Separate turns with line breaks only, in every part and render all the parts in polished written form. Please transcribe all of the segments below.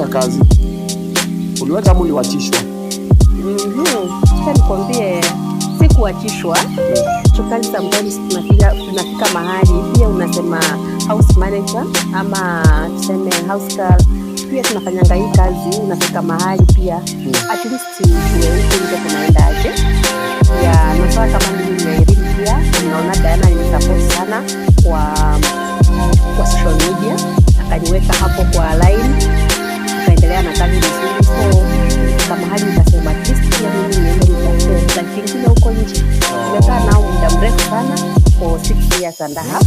uliwacha kazi? Uliwacha ama uliwachishwa?
Sasa nikwambie, sikuachishwa. Chokali sometimes tunafika mahali pia unasema house manager ama tuseme house girl, pia tunafanyanga hii kazi, unafika mahali pia at least tuwe nje tunaendaje. Ya nasema kama mimi nimeelimu pia, unaona Diana ni support sana kwa social media, akaniweka hapo kwa line, tukaendelea na kazi nzuri. So kama mahali nikasema at least pia mimi niende nitafute kazi nyingine huko nje. Nimekaa nao muda mrefu sana for 6 years and a half.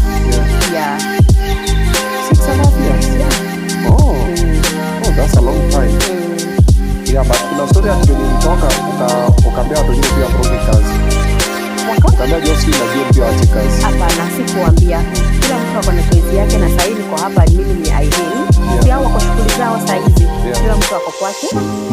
Yeah. 6 years. Yeah.
Oh, that's a long time. Yeah, but kuna story ati nilitoka ukaambia watu wengine pia waroge kazi. Ukaambia Josephine na Jane pia waache kazi.
Hapana, sikuambia. Kila mtu ako na choice yake, na sasa niko hapa mimi ni Irene. Pia wako shughuli zao sasa hizi. Kila mtu ako kwake.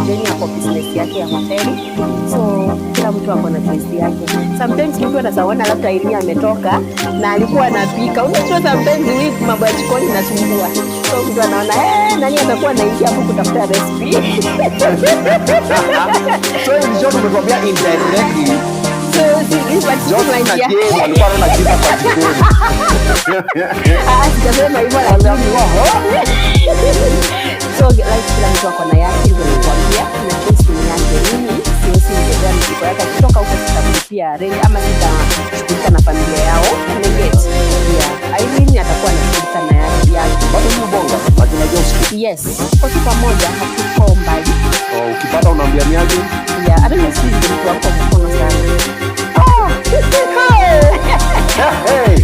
Jane ako business yake ya hoteli. So kila mtu ako na choice yake. Sometimes mtu anasaona labda Irene ametoka na alikuwa anapika. Unajua sometimes week mambo ya jikoni inasumbua. So mtu anaona nani atakuwa anaingia hapo kutafuta recipe.
So in short umekwambia indirectly.
So alikuwa anajipa
kwa jikoni.
Sijasema hivyo lakini so like kila mtu ako na yake, ndio nikwambia na choice ni yake. Mimi siwezi ningejua mzigo yake kutoka huko sitamlipia rent ama sitashughulika na familia yao. Negate. Yeah. Irene atakuwa anashughulika na yake.
Bado ni bonga, lakini najua usiku.
Yes. Kwa kitu pamoja hatuko mbali.
Ukipata unaambia niaje?
Yeah, hata mimi si mtu wako mkono sana.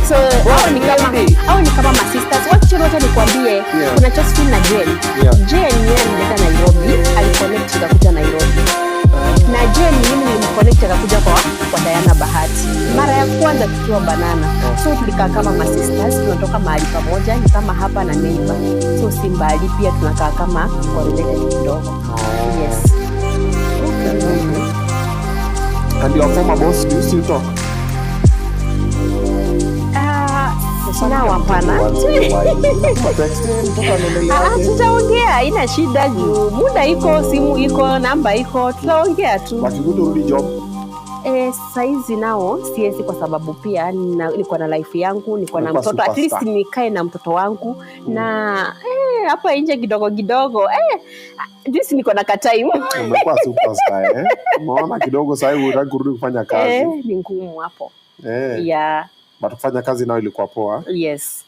So hao ni kama my sisters. Wacha nikwambie, kuna Josephine na Jane. Jane yeye alileta Nairobi, aliconnect akakuja Nairobi. Na Jane mimi nilimconnect akakuja kwa Diana Bahati. Mara ya kwanza tukiwa Banana. So tulikaa kama my sisters, tunatoka mahali pamoja, ni kama hapa na neighbor. So si mbali, pia tunakaa kama correlated kidogo. Yes.
And your former boss, do you still talk?
Sina hapana. Tutaongea, haina shida juu muda iko, simu iko, namba iko, tutaongea tu.
Wakirudi job.
Saizi nao siwezi kwa sababu pia niko na life yangu, niko na mtoto, at least nikae na mtoto wangu na hapa nje kidogo this niko na time.
Umekuwa superstar Umeona kidogo sasa hivi unataka kurudi kufanya kazi.
Ni ngumu hapo.
Yeah. But kufanya kazi nao ilikuwa poa.
Yes.